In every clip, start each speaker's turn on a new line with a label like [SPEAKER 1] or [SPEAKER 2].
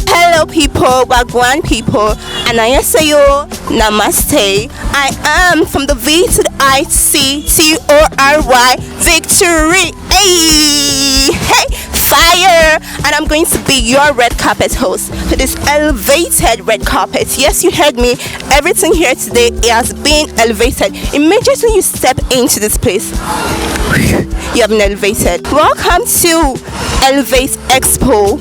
[SPEAKER 1] Hello people, Wagwan people, and I say you namaste. I am from the V to the I C T O R Y victory. Hey, hey, fire! And I'm going to be your red carpet host for this elevated red carpet. Yes, you heard me. Everything here today has been elevated. Immediately you step into this place, you have been elevated. Welcome to Elevate Expo,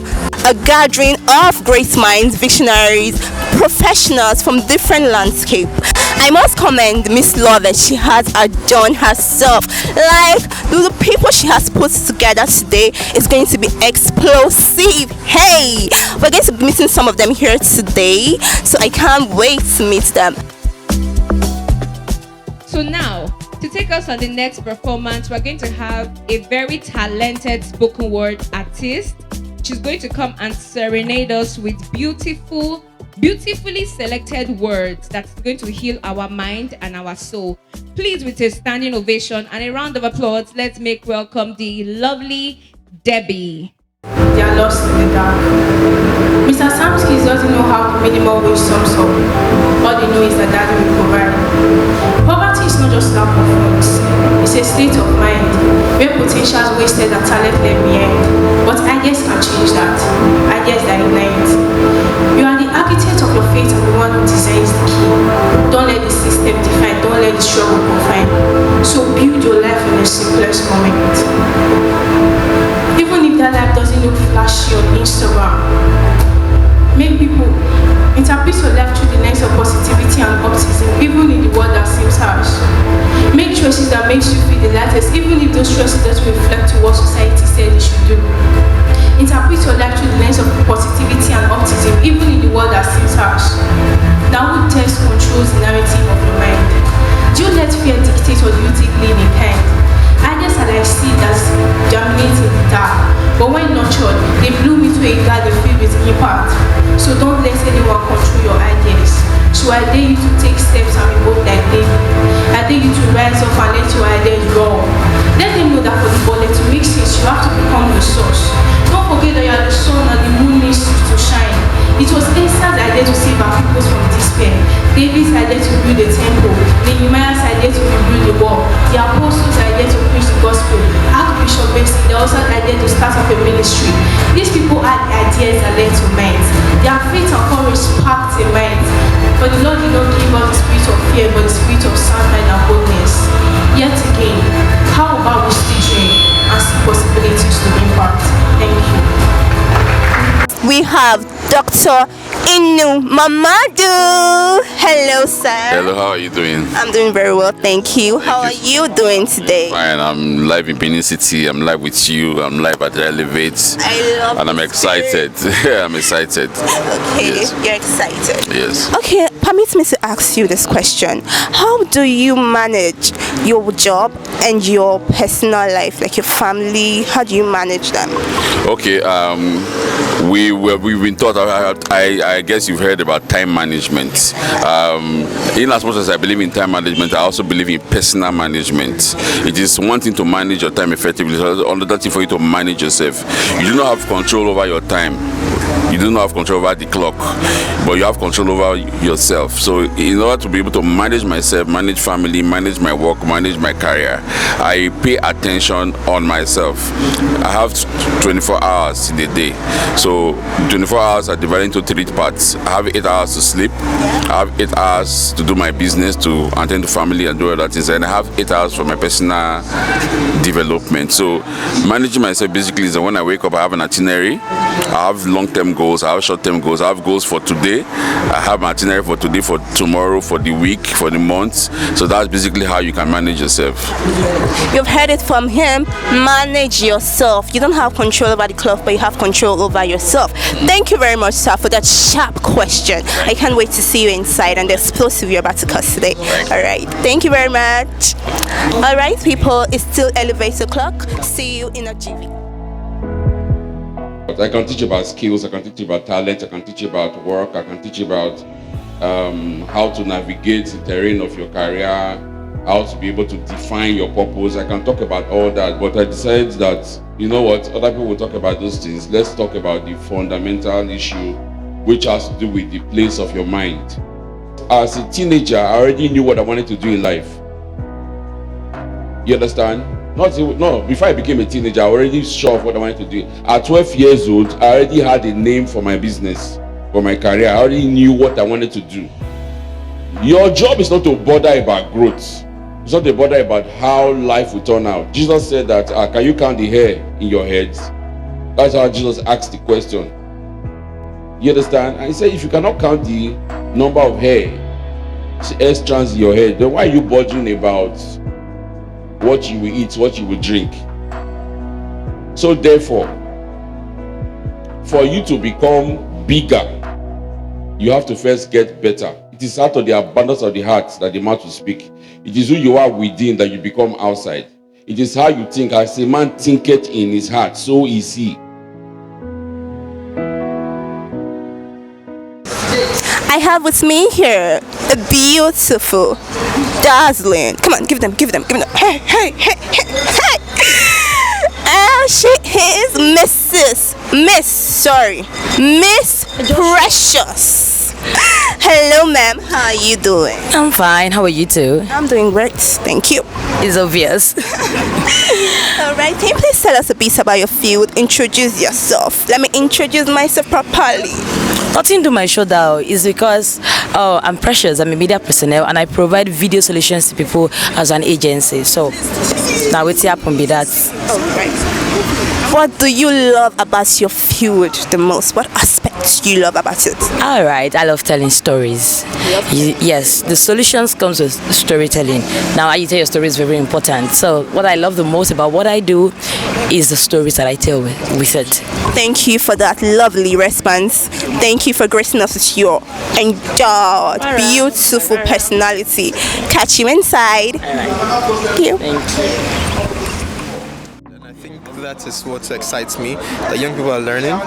[SPEAKER 1] a gathering of great minds, visionaries, professionals from different landscape. I must commend Miss Law that she has adorned herself. Like the people she has put together today is going to be explosive. Hey, we're going to be meeting some of them here today, so I can't wait to meet them.
[SPEAKER 2] So now, to take us on the next performance, we're going to have a very talented spoken word artist. She's going to come and serenade us with beautifully selected words that's going to heal our mind and our soul. Please, with a standing ovation and a round of applause, let's make welcome the lovely Debbie.
[SPEAKER 3] They are lost in the dark. Mr. Samskis doesn't know how the minimum wage sums up. All they know is that daddy will provide. Poverty is not just lack of funds. It's a state of mind where potential is wasted and talent left behind. But ideas can change that. Ideas that ignite. You are the architect of your fate and the one who designs the key. Don't let the system define. Don't let the struggle confine. So build your life in the simplest moment. Even if that life doesn't look flashy on Instagram, make people interpret your life through the lens of positivity and optimism, even in the world that seems harsh. Make choices that makes you feel the lightest, even if those choices don't reflect to what society said you should do. Interpret your life through the lens of positivity and optimism, even in the world that seems harsh. That would test controls the narrative of your mind. Do you let fear dictate or do you take lead in kind? Ideas are like seed that germinate in the dark, but when nurtured, they bloom into a garden filled with impact. So don't let anyone control your ideas. So I dare you to take steps and be bold like David. I dare you to rise up and let your ideas roar. Let them know that for the body to make sense, you have to become the source. Don't forget that you are the sun and the moon needs to shine. It was Esther's idea to save our people from despair. David's idea to build a temple. Nehemiah's idea to rebuild the wall. The apostles' idea to preach the gospel. Archbishop Bessie, they also had idea to start up a ministry. These people had ideas that led to minds. Their faith and courage sparked a mind. But the Lord did not give us the spirit of fear, but the spirit of sound mind and boldness. Yet again, how about we still dream and see possibilities to impact? Thank you.
[SPEAKER 1] We have Dr. Inu Mamadu. Hello, sir.
[SPEAKER 4] Hello, how are you doing?
[SPEAKER 1] I'm doing very well, thank you. How are you doing today?
[SPEAKER 4] Fine, I'm live in Benin City. I'm live with you. I'm live at the Elevate.
[SPEAKER 1] I love
[SPEAKER 4] and I'm excited. I'm excited.
[SPEAKER 1] Okay,
[SPEAKER 4] Yes.
[SPEAKER 1] you're excited.
[SPEAKER 4] Yes.
[SPEAKER 1] Okay, permit me to ask you this question. How do you manage your job and your personal life, like your family? How do you manage them?
[SPEAKER 4] Okay, we've been taught, I guess you've heard about time management. In as much as I believe in time management, I also believe in personal management. It is one thing to manage your time effectively, so another thing for you to manage yourself. You do not have control over your time. You do not have control over the clock, but you have control over yourself. So in order to be able to manage myself, manage family, manage my work, manage my career, I pay attention on myself. I have 24 hours in a day. So 24 hours are divided into 3 parts. I have 8 hours to sleep. I have 8 hours to do my business, to attend to family and do other things. And I have 8 hours for my personal development. So managing myself basically is that when I wake up, I have an itinerary. I have long-term goals, I have short-term goals, I have goals for today, I have my itinerary for today, for tomorrow, for the week, for the month. So that's basically how you can manage yourself.
[SPEAKER 1] You've heard it from him. Manage yourself. You don't have control over the clock, but you have control over yourself. Thank you very much, sir, for that sharp question. I can't wait to see you inside and the explosive you're about to cause today. All right. Thank you very much. All right, people. It's still elevator clock. See you in a GV.
[SPEAKER 5] I can teach you about skills, I can teach you about talent, I can teach you about work, I can teach you about how to navigate the terrain of your career, how to be able to define your purpose. I can talk about all that, but I decided that, you know what, other people will talk about those things. Let's talk about the fundamental issue, which has to do with the place of your mind. As a teenager, I already knew what I wanted to do in life. You understand? No, before I became a teenager, I already sure of what I wanted to do. At 12 years old, I already had a name for my business, for my career. I already knew what I wanted to do. Your job is not to bother about growth. It's not to bother about how life will turn out. Jesus said that, can you count the hair in your head? That's how Jesus asked the question. You understand? And he said, if you cannot count the number of hair strands in your head, then why are you bothering about what you will eat, what you will drink? So therefore, for you to become bigger, you have to first get better. It is out of the abundance of the heart that the mouth will speak. It is who you are within that you become outside. It is how you think. As a man thinketh in his heart, so is he.
[SPEAKER 1] I have with me here a beautiful, dazzling. Come on, give them. Hey. She is Miss Precious. Hello, ma'am. How are you doing?
[SPEAKER 6] I'm fine. How are you too?
[SPEAKER 1] I'm doing great. Thank you.
[SPEAKER 6] It's obvious.
[SPEAKER 1] All right. Can you please tell us a bit about your field? Introduce yourself. Let me introduce myself properly.
[SPEAKER 6] Nothing to my show now is because I'm Precious. I'm a media personnel and I provide video solutions to people as an agency. So now it's happened be that.
[SPEAKER 1] All right. What do you love about your field the most? What aspects do you love about it?
[SPEAKER 6] All right, I love telling stories. Yes, the solutions comes with storytelling. Now, how you tell your story is very important. So, what I love the most about what I do is the stories that I tell with it.
[SPEAKER 1] Thank you for that lovely response. Thank you for gracing us with your endowed, beautiful personality. Catch you inside. Thank you.
[SPEAKER 7] That is what excites me. The young people are learning,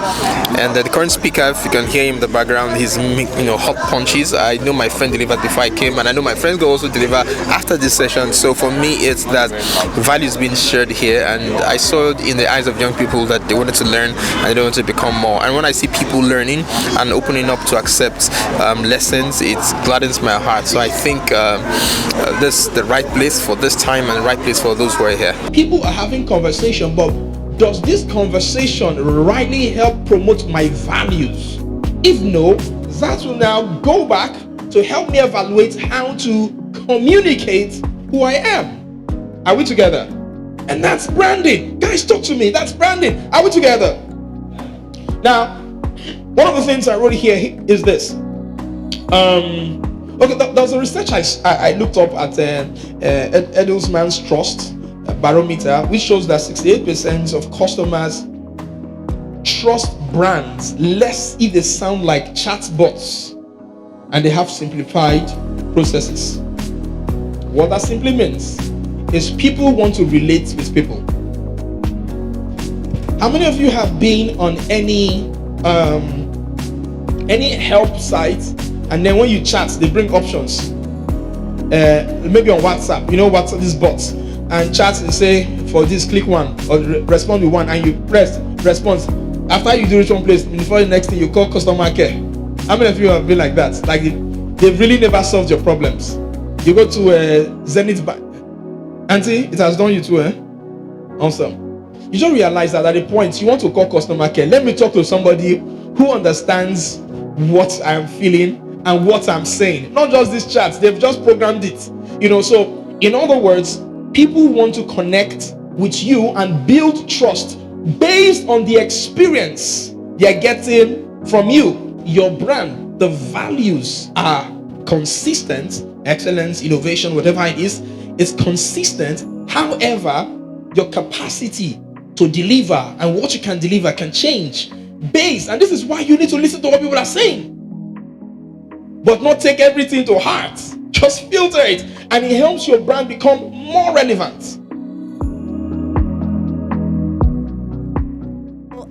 [SPEAKER 7] and the current speaker, if you can hear him in the background, he's hot punches. I know my friend delivered before I came, and I know my friends will also deliver after this session. So for me, it's that value is being shared here, and I saw in the eyes of young people that they wanted to learn and they wanted to become more. And when I see people learning and opening up to accept lessons, it gladdens my heart. So I think this is the right place for this time and the right place for those who are here.
[SPEAKER 8] People are having conversation, but does this conversation rightly help promote my values? If no, that will now go back to help me evaluate how to communicate who I am. Are we together? And that's branding. Guys, talk to me. That's branding. Are we together? Now, one of the things I wrote here is this. Okay, there was a research I looked up at Edelman's Trust barometer, which shows that 68% of customers trust brands less if they sound like chatbots and they have simplified processes. What that simply means is people want to relate with people. How many of you have been on any help site, and then when you chat they bring options? Maybe on WhatsApp, WhatsApp is bots, and chat and say for this click one or respond with one, and you press response. After you do reach one place, before the next thing you call customer care. How many of you have been like that? Like they've really never solved your problems. You go to Zenith Bank, auntie, it has done you too, Awesome. You don't realize that at the point you want to call customer care, let me talk to somebody who understands what I'm feeling and what I'm saying. Not just this chat, they've just programmed it. So in other words, people want to connect with you and build trust based on the experience they're getting from you. Your brand, the values are consistent. Excellence, innovation, whatever it is consistent. However, your capacity to deliver and what you can deliver can change based, and this is why you need to listen to what people are saying, but not take everything to heart. Just filter it, and it helps your brand become more relevant.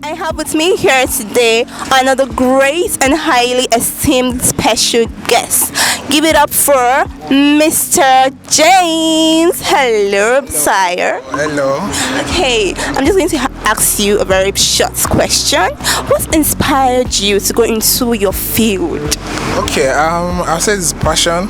[SPEAKER 1] I have with me here today another great and highly esteemed special guest. Give it up for Mr. James. Hello, sire.
[SPEAKER 9] Hello.
[SPEAKER 1] Okay, I'm just going to ask you a very short question. What inspired you to go into your field?
[SPEAKER 9] Okay, I'll say it's passion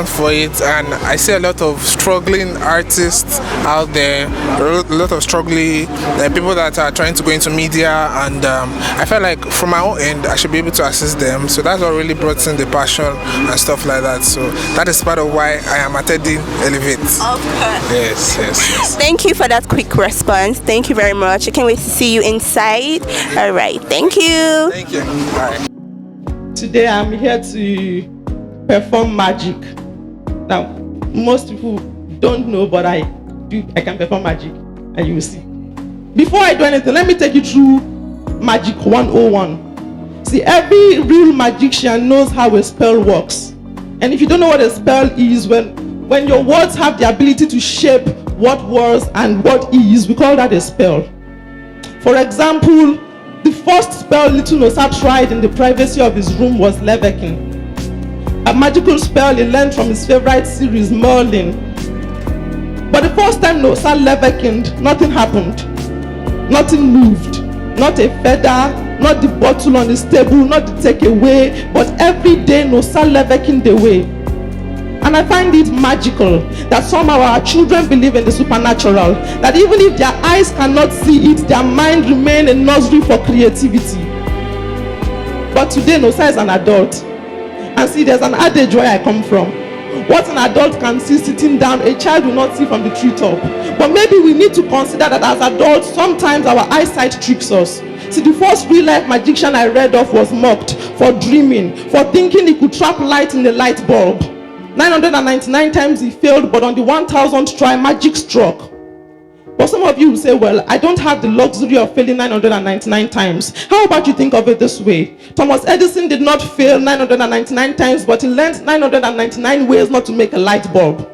[SPEAKER 9] for it, and I see a lot of struggling artists out there, a lot of struggling people that are trying to go into media, and I felt like from my own end, I should be able to assist them. So that's what really brought in the passion and stuff like that. So that is part of why I am attending Elevate.
[SPEAKER 1] Okay.
[SPEAKER 9] Yes.
[SPEAKER 1] Thank you for that quick response. Thank you very much. I can't wait to see you inside. All right. Thank you.
[SPEAKER 9] Thank you. Bye.
[SPEAKER 10] Today I'm here to perform magic. Now, most people don't know, but I can perform magic, and you will see. Before I do anything, let me take you through Magic 101. See, every real magician knows how a spell works. And if you don't know what a spell is, when your words have the ability to shape what was and what is, we call that a spell. For example, the first spell Little Nosa tried in the privacy of his room was Levekin, a magical spell he learned from his favorite series, Merlin. But the first time Nosa Levekined, nothing happened. Nothing moved. Not a feather, not the bottle on his table, not the takeaway, but every day Nosa Levekined away. And I find it magical that somehow our children believe in the supernatural, that even if their eyes cannot see it, their mind remains a nursery for creativity. But today, Nosa is an adult. And see, there's an adage where I come from. What an adult can see sitting down, a child will not see from the treetop. But maybe we need to consider that as adults, sometimes our eyesight tricks us. See, the first real-life magician I read of was mocked for dreaming, for thinking he could trap light in the light bulb. 999 times he failed, but on the 1000th try, magic struck. But some of you will say, well, I don't have the luxury of failing 999 times. How about you think of it this way? Thomas Edison did not fail 999 times, but he learned 999 ways not to make a light bulb.